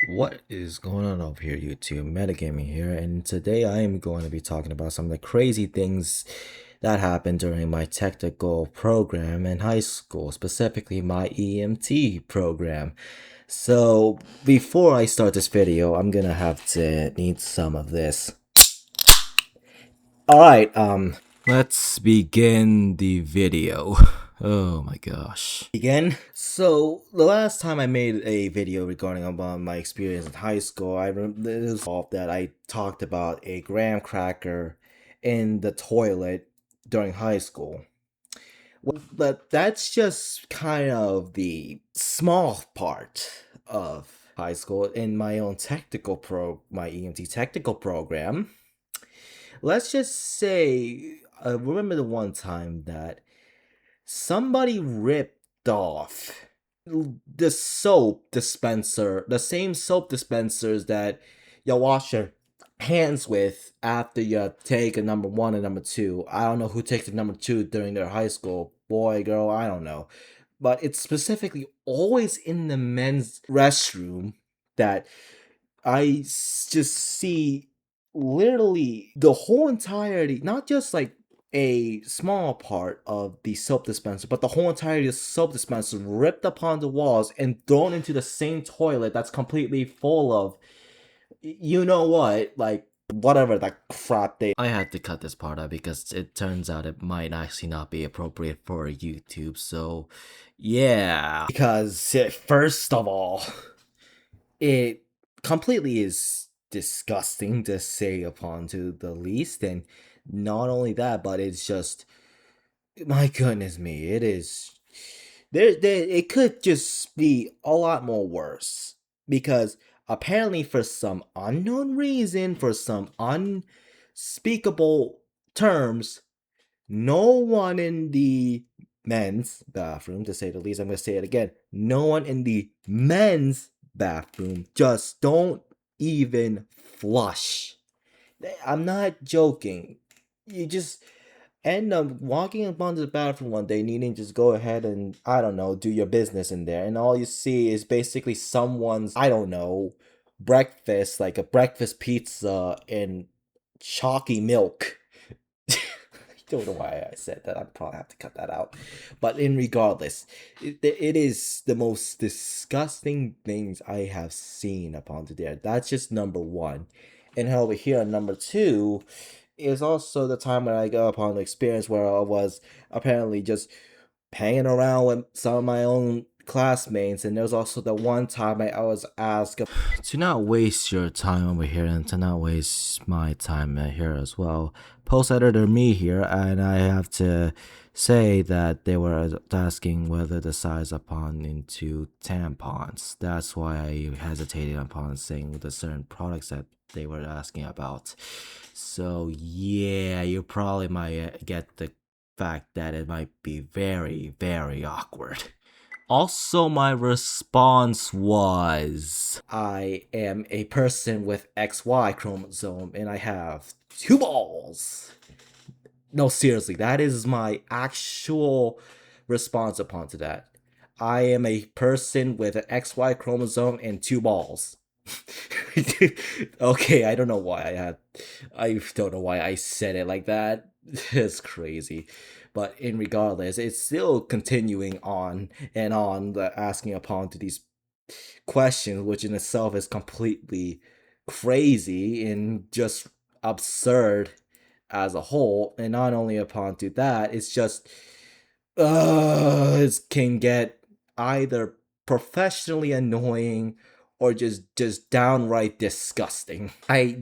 What is going on over here, YouTube? Metagaming here, and today I am going to be talking about some of the crazy things that happened during my technical program in high school, specifically my EMT program. So, before I start this video, I'm gonna have to need some of this. Alright, let's begin the video. Oh my gosh. Again, so the last time I made a video regarding about my experience in high school, I remember it was that I talked about a graham cracker in the toilet during high school. But that's just kind of the small part of high school. In my own my EMT technical program. Let's just say, I remember the one time that somebody ripped off the soap dispenser, the same soap dispensers that you wash your hands with after you take a number one and number two. I don't know who takes the number two during their high school, boy, girl, I don't know. But it's specifically always in the men's restroom that just see literally the whole entirety, not just like a small part of the soap dispenser, but the whole entirety of the soap dispenser ripped upon the walls and thrown into the same toilet that's completely full of, you know what, like whatever that crap they. I had to cut this part out because it turns out it might actually not be appropriate for YouTube. So, yeah. Because first of all, it completely is disgusting to say upon to the least, and not only that, but it's just, my goodness me, it is it could just be a lot more worse, because apparently for some unknown reason, for some unspeakable terms, no one in the men's bathroom, to say the least, I'm going to say it again, no one in the men's bathroom just don't even flush. I'm not joking. You just end up walking up onto the bathroom one day needing to just go ahead and, I don't know, do your business in there, and all you see is basically someone's, I don't know, breakfast, like a breakfast pizza and chalky milk. Don't know why I said that. I'd probably have to cut that out. But in regardless, it is the most disgusting things I have seen upon there. That's just number one. And over here, number two is also the time when I got upon the experience where I was apparently just hanging around with some of my own classmates, and there's also the one time I was asked to not waste your time over here and to not waste my time here as well. Post editor me here, and I have to say that they were asking whether the size upon into tampons. That's why I hesitated upon saying the certain products that they were asking about. So yeah, you probably might get the fact that it might be very, very awkward. Also, my response was, I am a person with XY chromosome and I have two balls. No, seriously, that is my actual response upon to that. I am a person with an XY chromosome and two balls. Okay, I don't know why I don't know why I said it like that. It's crazy. But in regardless, it's still continuing on and on, asking upon to these questions, which in itself is completely crazy and just absurd as a whole. And not only upon to that, it's just it can get either professionally annoying or just downright disgusting. I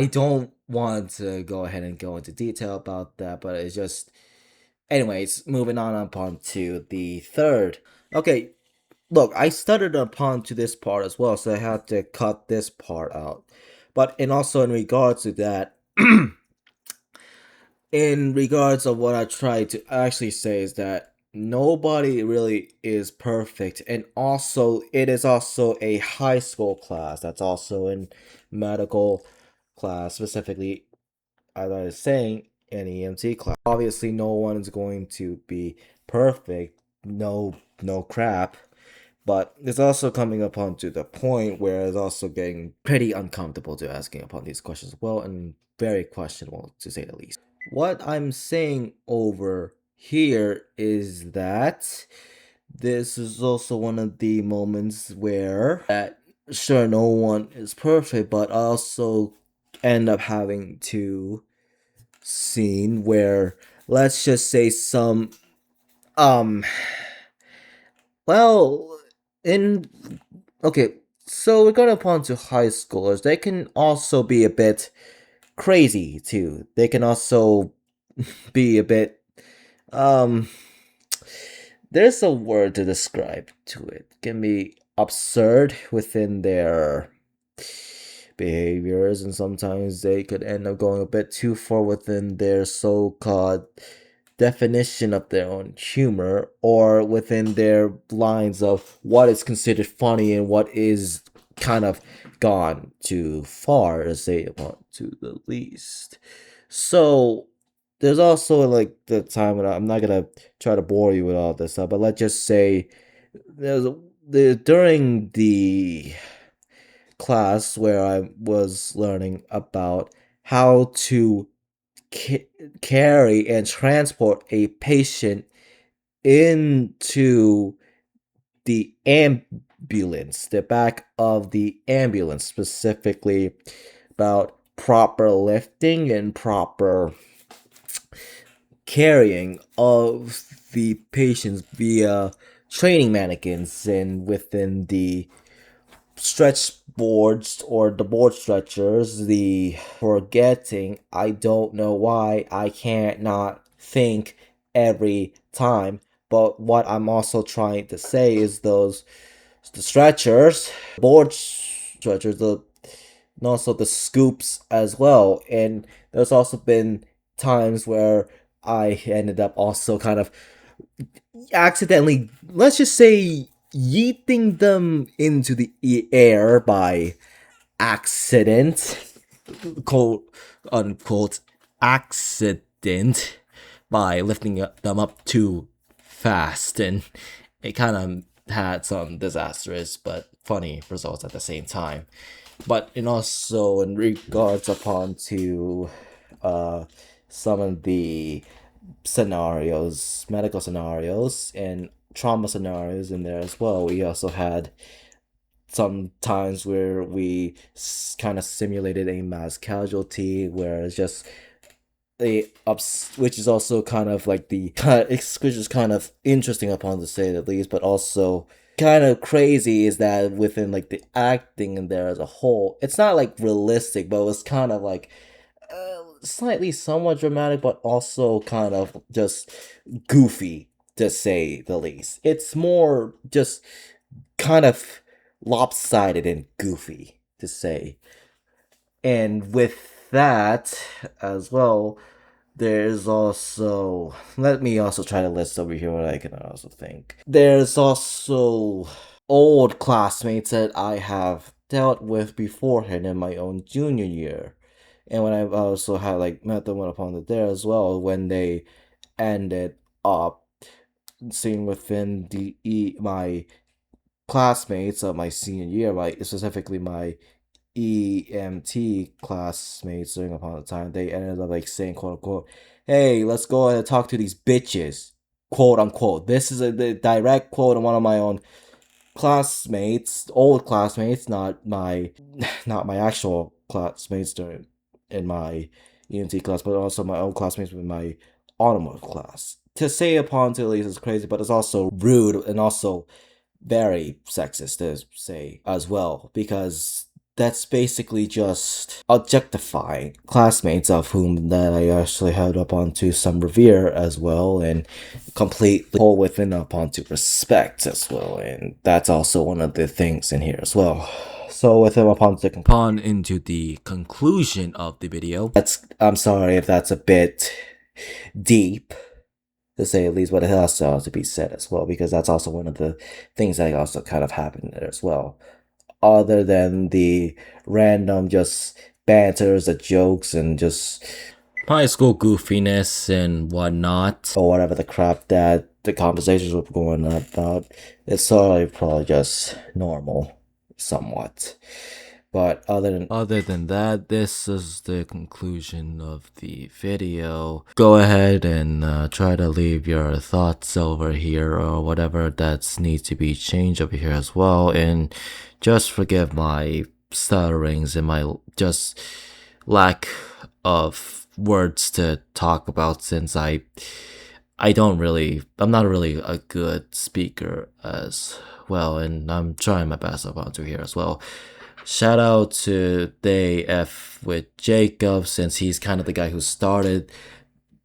don't want to go ahead and go into detail about that, but it's just, anyways, moving on upon to the third. Okay, look, I stuttered upon to this part as well, so I had to cut this part out. But and also in regards to that, in regards of what I tried to actually say is that nobody really is perfect, and also it is also a high school class that's also in medical class, specifically, as I was saying, an EMT class. Obviously no one is going to be perfect, no crap, But it's also coming upon to the point where it's also getting pretty uncomfortable to asking upon these questions as well, and very questionable to say the least. What I'm saying over here is that this is also one of the moments where that sure no one is perfect, but also end up having to scene where let's just say some um well in okay, so we're going upon to high schoolers. They can also be a bit crazy too. They can also be a bit um there's a word to describe to it. Can be absurd within their behaviors, and sometimes they could end up going a bit too far within their so-called definition of their own humor, or within their lines of what is considered funny and what is kind of gone too far, to say about to the least. So there's also like the time when I'm not gonna try to bore you with all this stuff, but let's just say there's during the class where I was learning about how to carry and transport a patient into the ambulance, the back of the ambulance, specifically about proper lifting and proper carrying of the patients via training mannequins and within the stretch boards or the board stretchers. The forgetting, I don't know why I can't not think every time, but what I'm also trying to say is the stretchers, board stretchers, and also the scoops as well. And there's also been times where I ended up also kind of accidentally, let's just say, yeeting them into the air by accident, quote unquote, accident, by lifting them up too fast. And it kind of had some disastrous but funny results at the same time. But in also in regards upon to some of the scenarios, medical scenarios, and trauma scenarios in there as well. We also had some times where we kind of simulated a mass casualty, where it's just which is also kind of like which is kind of interesting upon to say the least, but also kind of crazy is that within like the acting in there as a whole, it's not like realistic, but it was kind of like slightly somewhat dramatic, but also kind of just goofy to say the least. It's more just kind of lopsided and goofy to say. And with that as well, there's also, let me also try to list over here what I can also think. There's also old classmates that I have dealt with beforehand in my own junior year. And when I also had like met them upon the there as well, when they ended up seeing within my classmates of my senior year, like specifically my EMT classmates during upon the time, they ended up like saying, quote unquote, "Hey, let's go ahead and talk to these bitches," quote unquote. This is the direct quote of one of my own classmates, old classmates, not my actual classmates during in my EMT class, but also my own classmates with my automotive class. To say upon to at least is crazy, but it's also rude and also very sexist to say as well, because that's basically just objectifying classmates of whom that I actually held up onto some revere as well, and completely hold within up onto respect as well. And that's also one of the things in here as well. So with him upon into the conclusion of the video, I'm sorry if that's a bit deep to say at least, but it also has to be said as well, because that's also one of the things that also kind of happened there as well. Other than the random just banters, the jokes, and just high school goofiness and whatnot, or whatever the crap that the conversations were going about, It's probably just normal, somewhat. But other than that, this is the conclusion of the video. Go ahead and try to leave your thoughts over here or whatever that needs to be changed over here as well. And just forgive my stutterings and my just lack of words to talk about, since I'm not really a good speaker as well, and I'm trying my best around to here as well. Shout out to Day F with Jacob, since he's kind of the guy who started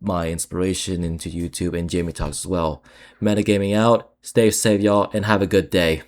my inspiration into YouTube, and JimmyTalks as well. Metagaming out, stay safe y'all, and have a good day.